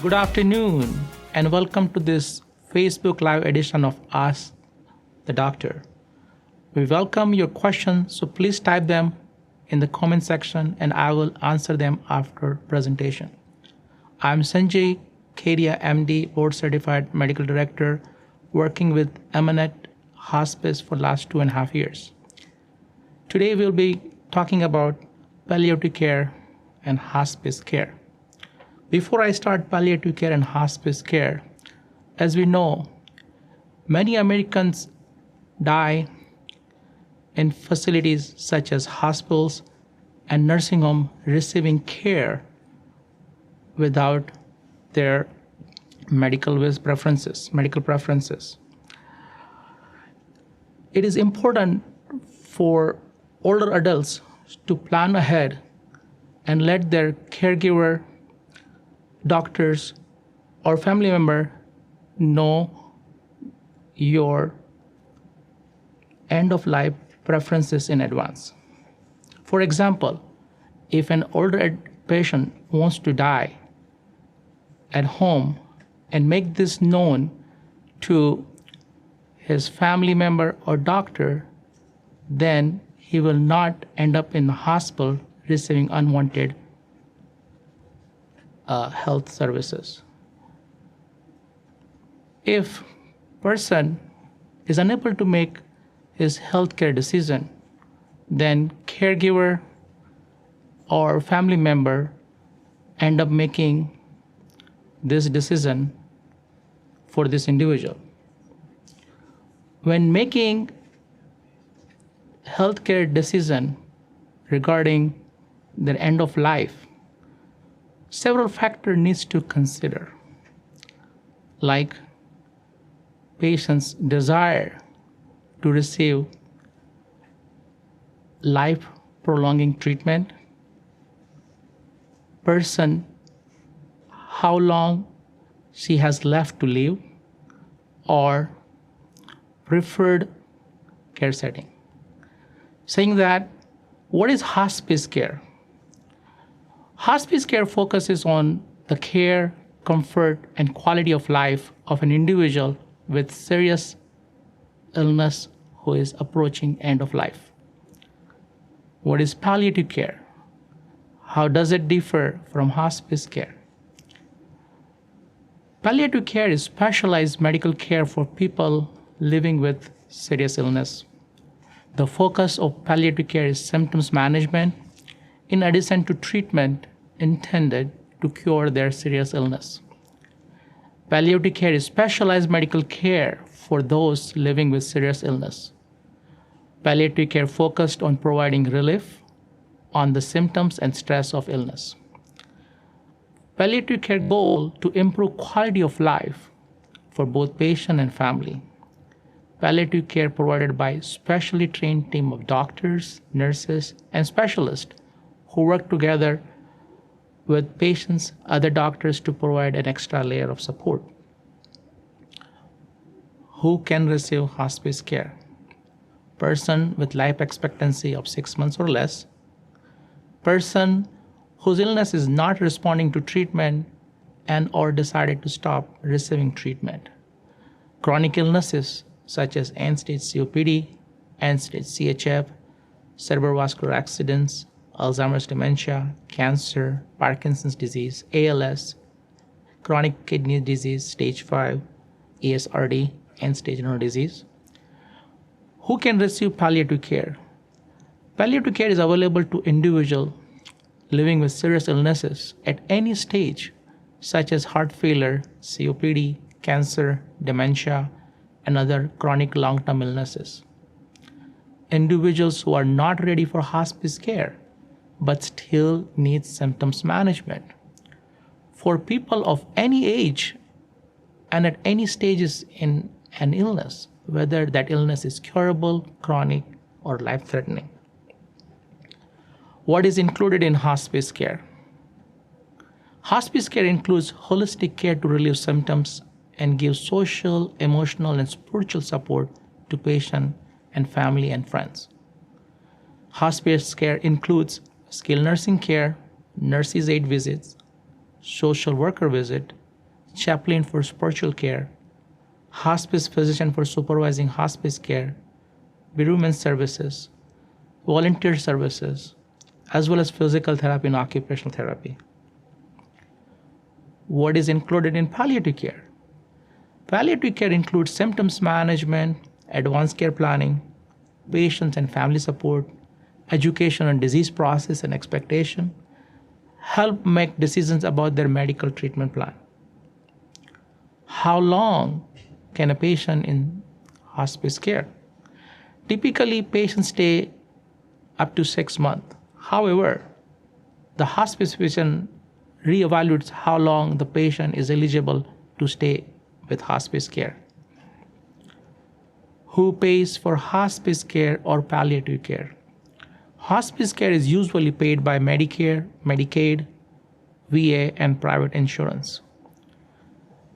Good afternoon, and welcome to this Facebook Live edition of Ask the Doctor. We welcome your questions, so please type them in the comment section and I will answer them after presentation. I'm Sanjay Kedia, MD, Board Certified Medical Director, working with Eminent Hospice for the last 2.5 years. Today we'll be talking about palliative care and hospice care. Before I start palliative care and hospice care, as we know, many Americans die in facilities such as hospitals and nursing homes receiving care without their medical preferences. It is important for older adults to plan ahead and let their caregiver, doctors, or family member know your end-of-life preferences in advance. For example, if an older patient wants to die at home and make this known to his family member or doctor, then he will not end up in the hospital receiving unwanted health services. If person is unable to make his healthcare decision, then caregiver or family member end up making this decision for this individual. When making healthcare decision regarding their end of life, several factors needs to consider, like patient's desire to receive life prolonging treatment, person how long she has left to live, or preferred care setting. Saying that, what is hospice care? Hospice care focuses on the care, comfort, and quality of life of an individual with serious illness who is approaching end of life. What is palliative care? How does it differ from hospice care? Palliative care is specialized medical care for people living with serious illness. The focus of palliative care is symptoms management in addition to treatment intended to cure their serious illness. Palliative care is specialized medical care for those living with serious illness. Palliative care focused on providing relief on the symptoms and stress of illness. Palliative care goal to improve quality of life for both patient and family. Palliative care provided by specially trained team of doctors, nurses, and specialists who work together with patients, other doctors to provide an extra layer of support. Who can receive hospice care? Person with life expectancy of 6 months or less. Person whose illness is not responding to treatment and or decided to stop receiving treatment. Chronic illnesses such as end-stage COPD, end-stage CHF, cerebrovascular accidents, Alzheimer's dementia, cancer, Parkinson's disease, ALS, chronic kidney disease, stage 5, ESRD, end-stage renal disease. Who can receive palliative care? Palliative care is available to individuals living with serious illnesses at any stage, such as heart failure, COPD, cancer, dementia, and other chronic long-term illnesses. Individuals who are not ready for hospice care but still need symptoms management. For people of any age and at any stages in an illness, whether that illness is curable, chronic, or life-threatening. What is included in hospice care? Hospice care includes holistic care to relieve symptoms and give social, emotional, and spiritual support to patient and family and friends. Hospice care includes skilled nursing care, nurses' aid visits, social worker visit, chaplain for spiritual care, hospice physician for supervising hospice care, bereavement services, volunteer services, as well as physical therapy and occupational therapy. What is included in palliative care? Palliative care includes symptoms management, advanced care planning, patient and family support, education on disease process and expectation, help make decisions about their medical treatment plan. How long can a patient in hospice care? Typically, patients stay up to 6 months. However, the hospice physician reevaluates how long the patient is eligible to stay with hospice care. Who pays for hospice care or palliative care? Hospice care is usually paid by Medicare, Medicaid, VA, and private insurance.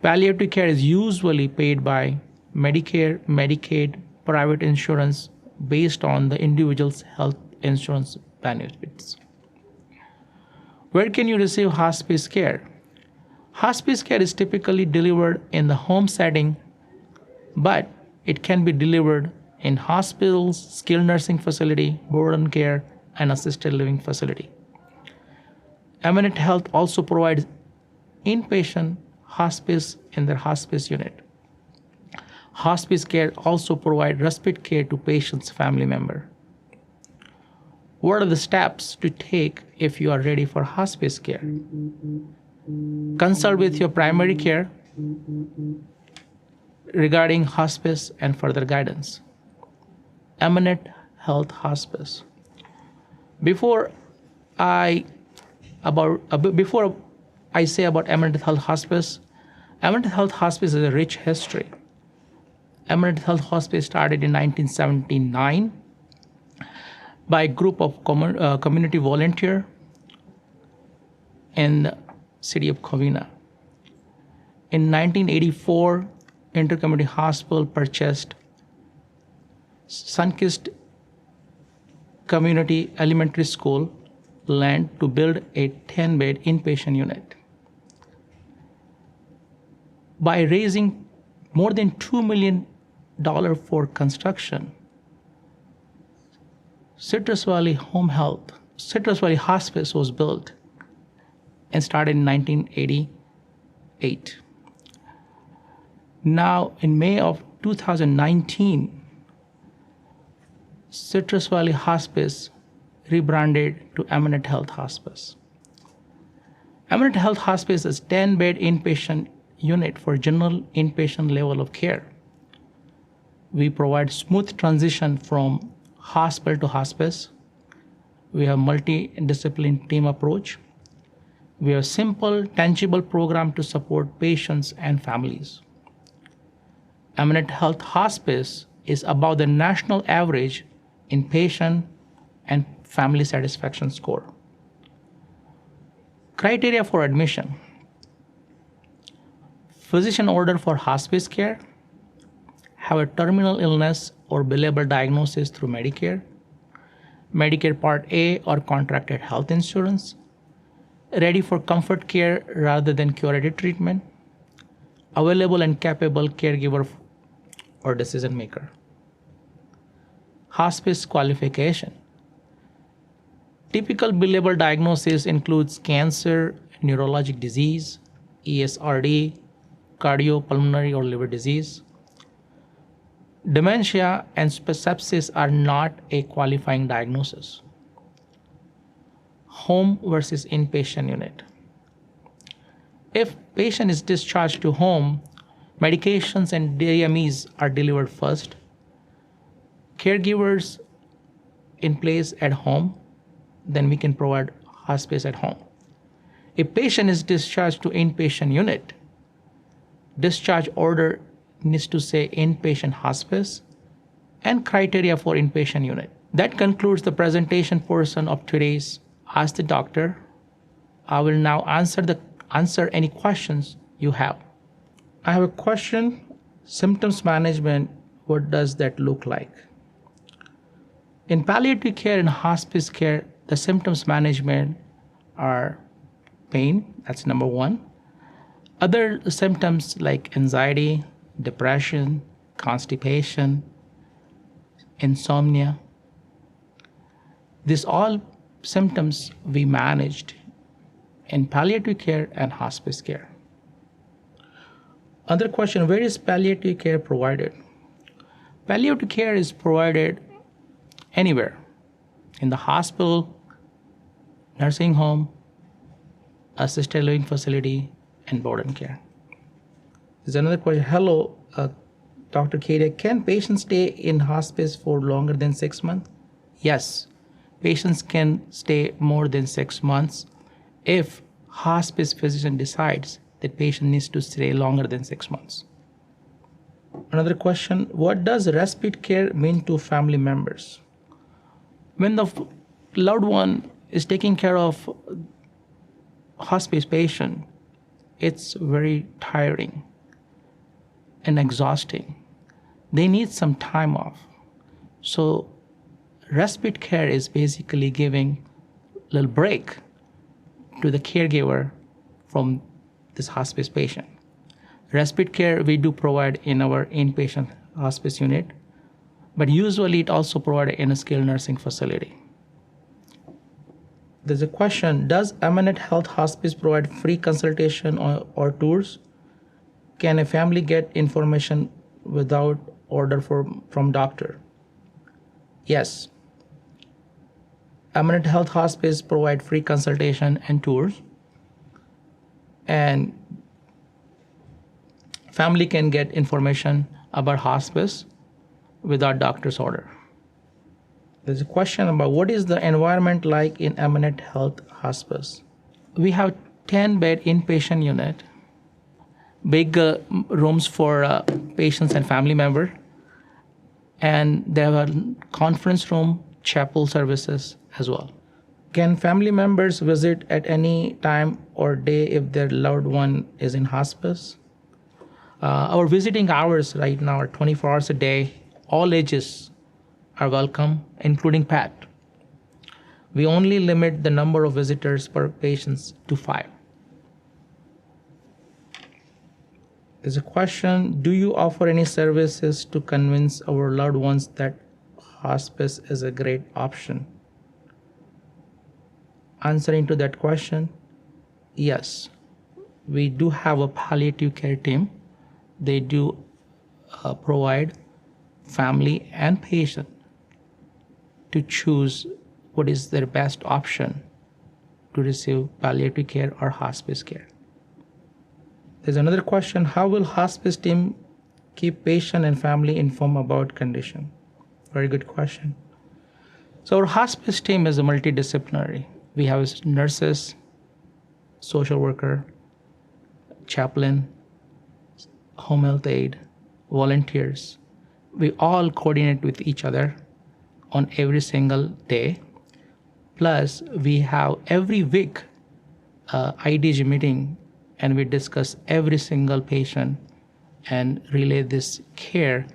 Palliative care is usually paid by Medicare, Medicaid, private insurance based on the individual's health insurance benefits. Where can you receive hospice care? Hospice care is typically delivered in the home setting, but it can be delivered in hospitals, skilled nursing facility, board care, and assisted living facility. Eminent Health also provides inpatient hospice in their hospice unit. Hospice care also provides respite care to patients' family member. What are the steps to take if you are ready for hospice care? Consult with your primary care regarding hospice and further guidance. Eminent Health Hospice. Before I say about Eminent Health Hospice, Eminent Health Hospice is a rich history. Eminent Health Hospice started in 1979 by a group of community volunteers in the city of Covina. In 1984, Intercommunity Hospital purchased Sunkist Community Elementary School land to build a 10-bed inpatient unit. By raising more than $2 million for construction, Citrus Valley Hospice was built and started in 1988. Now, in May of 2019, Citrus Valley Hospice rebranded to Eminent Health Hospice. Eminent Health Hospice is a 10-bed inpatient unit for general inpatient level of care. We provide smooth transition from hospital to hospice. We have multidisciplinary team approach. We have simple, tangible program to support patients and families. Eminent Health Hospice is above the national average in patient and family satisfaction score. Criteria for admission. Physician order for hospice care, have a terminal illness or billable diagnosis through Medicare, Medicare Part A or contracted health insurance, ready for comfort care rather than curative treatment, available and capable caregiver or decision maker. Hospice qualification. Typical billable diagnosis includes cancer, neurologic disease, ESRD, cardiopulmonary or liver disease. Dementia and sepsis are not a qualifying diagnosis. Home versus inpatient unit. If patient is discharged to home, medications and DMEs are delivered first. Caregivers in place at home, then we can provide hospice at home. If patient is discharged to inpatient unit, discharge order needs to say inpatient hospice and criteria for inpatient unit. That concludes the presentation portion of today's Ask the Doctor. I will now answer any questions you have. I have a question. Symptoms management, what does that look like? In palliative care and hospice care, the symptoms management are pain, that's number one. Other symptoms like anxiety, depression, constipation, insomnia, these all symptoms we managed in palliative care and hospice care. Other question, where is palliative care provided? Palliative care is provided anywhere, in the hospital, nursing home, assisted living facility, and board and care. There's another question. Hello, Dr. Kadia, can patients stay in hospice for longer than 6 months? Yes, patients can stay more than 6 months if hospice physician decides that patient needs to stay longer than 6 months. Another question, what does respite care mean to family members? When the loved one is taking care of hospice patient, it's very tiring and exhausting. They need some time off. So respite care is basically giving a little break to the caregiver from this hospice patient. Respite care we do provide in our inpatient hospice unit, but usually it also provided in a skilled nursing facility. There's a question, does Eminent Health Hospice provide free consultation or tours? Can a family get information without order from doctor? Yes. Eminent Health Hospice provide free consultation and tours, and family can get information about hospice without doctor's order. There's a question about what is the environment like in Eminent Health Hospice. We have 10-bed inpatient unit, big rooms for patients and family member, and there are conference room, chapel services as well. Can family members visit at any time or day if their loved one is in hospice? Our visiting hours right now are 24 hours a day. All ages are welcome, including pet. We only limit the number of visitors per patients to 5. There's a question, do you offer any services to convince our loved ones that hospice is a great option? Answering to that question, yes. We do have a palliative care team. They do provide family and patient to choose what is their best option to receive palliative care or hospice care. There's another question, how will hospice team keep patient and family informed about condition? Very good question. So our hospice team is a multidisciplinary. We have nurses, social worker, chaplain, home health aide, volunteers. We all coordinate with each other on every single day. Plus, we have every week IDG meeting, and we discuss every single patient and relay this care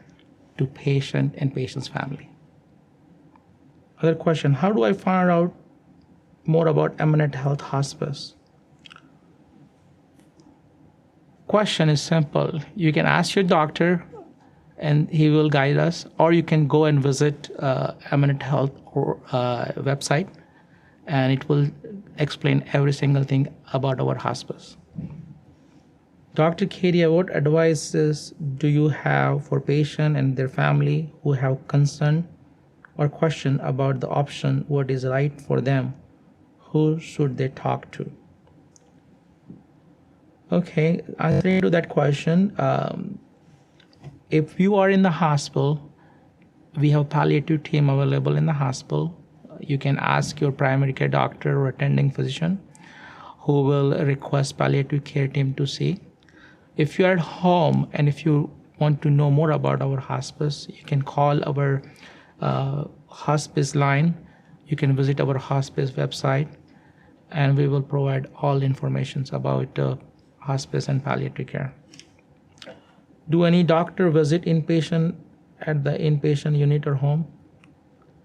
to patient and patient's family. Other question, how do I find out more about Eminent Health Hospice? Question is simple. You can ask your doctor and he will guide us, or you can go and visit Eminent Health website, and it will explain every single thing about our hospice. Dr. Kadia, what advices do you have for patients and their family who have concern or question about the option, what is right for them? Who should they talk to? Okay, answering to that question, if you are in the hospital, we have palliative team available in the hospital. You can ask your primary care doctor or attending physician who will request palliative care team to see. If you're at home and if you want to know more about our hospice, you can call our hospice line. You can visit our hospice website, and we will provide all information about hospice and palliative care. Do any doctor visit inpatient at the inpatient unit or home?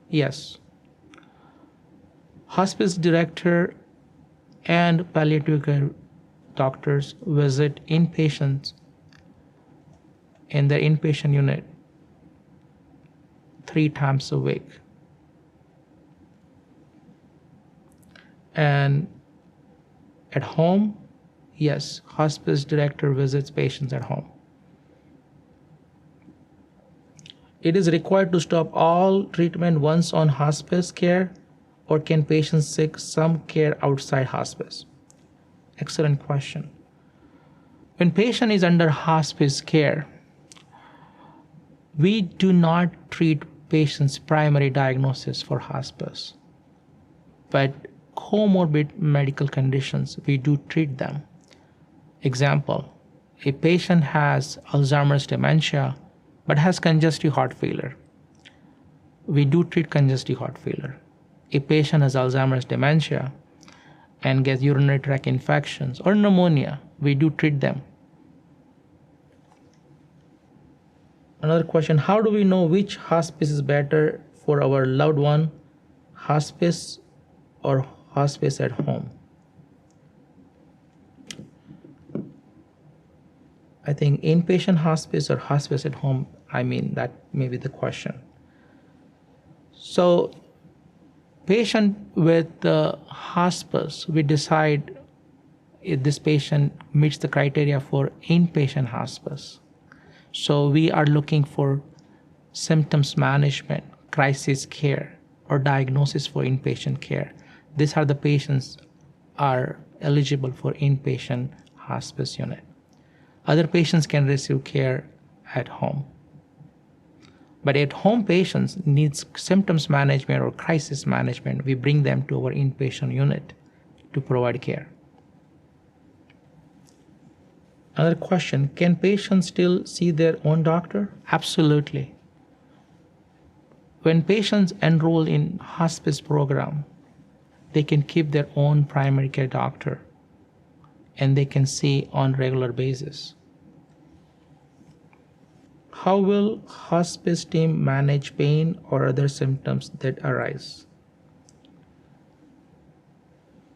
Yes. Hospice director and palliative care doctors visit inpatients in their inpatient unit 3 times a week. And at home, yes, hospice director visits patients at home. It is required to stop all treatment once on hospice care, or can patients seek some care outside hospice? Excellent question. When patient is under hospice care, we do not treat patients' primary diagnosis for hospice, but comorbid medical conditions, we do treat them. Example, a patient has Alzheimer's dementia but has congestive heart failure. We do treat congestive heart failure. A patient has Alzheimer's dementia and gets urinary tract infections or pneumonia, we do treat them. Another question, how do we know which hospice is better for our loved one, hospice or hospice at home? I think inpatient hospice or hospice at home, that may be the question. So patient with the hospice, we decide if this patient meets the criteria for inpatient hospice. So we are looking for symptoms management, crisis care, or diagnosis for inpatient care. These are the patients are eligible for inpatient hospice unit. Other patients can receive care at home. But at home patients needs symptoms management or crisis management, we bring them to our inpatient unit to provide care. Another question, can patients still see their own doctor? Absolutely. When patients enroll in hospice program, they can keep their own primary care doctor and they can see on regular basis. How will hospice team manage pain or other symptoms that arise?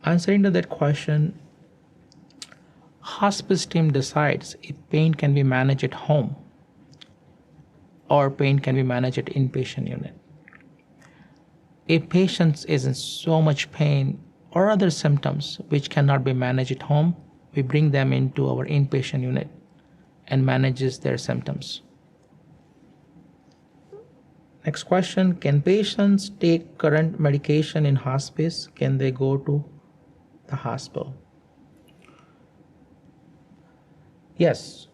Answering to that question, hospice team decides if pain can be managed at home or pain can be managed at inpatient unit. If patient is in so much pain or other symptoms which cannot be managed at home, we bring them into our inpatient unit and manages their symptoms. Next question, can patients take current medication in hospice? Can they go to the hospital? Yes.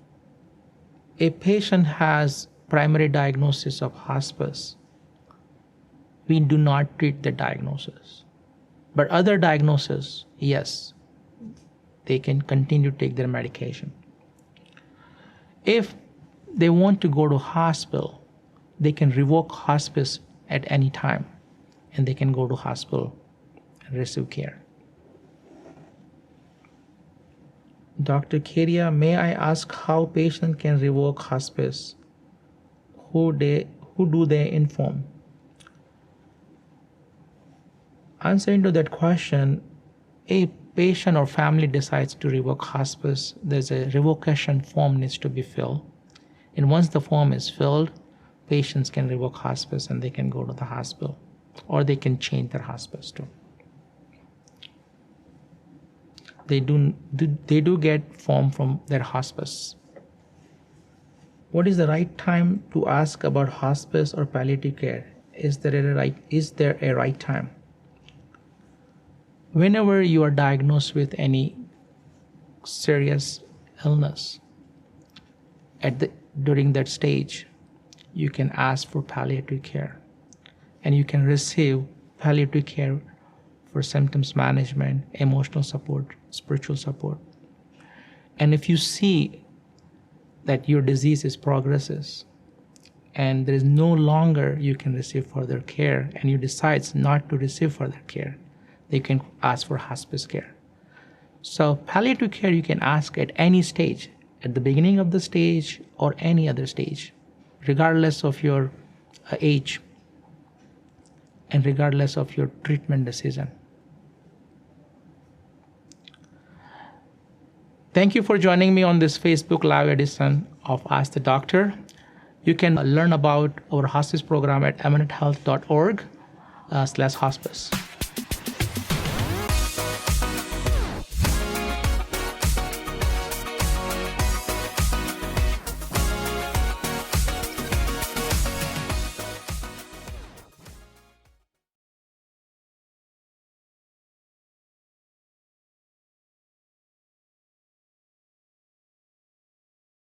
A patient has primary diagnosis of hospice, we do not treat the diagnosis. But other diagnoses, yes, they can continue to take their medication. If they want to go to hospital, they can revoke hospice at any time and they can go to hospital and receive care. Dr. Keria, may I ask how patient can revoke hospice? Who do they inform? Answering to that question, a patient or family decides to revoke hospice, there's a revocation form needs to be filled. And once the form is filled, patients can revoke hospice and they can go to the hospital or they can change their hospice too. They do get form from their hospice. What is the right time to ask about hospice or palliative care? Is there a right time? Whenever you are diagnosed with any serious illness, during that stage, you can ask for palliative care, and you can receive palliative care for symptoms management, emotional support, spiritual support. And if you see that your disease progresses and there is no longer you can receive further care and you decide not to receive further care, you can ask for hospice care. So palliative care you can ask at any stage, at the beginning of the stage or any other stage, regardless of your age and regardless of your treatment decision. Thank you for joining me on this Facebook Live edition of Ask the Doctor. You can learn about our hospice program at eminenthealth.org/hospice.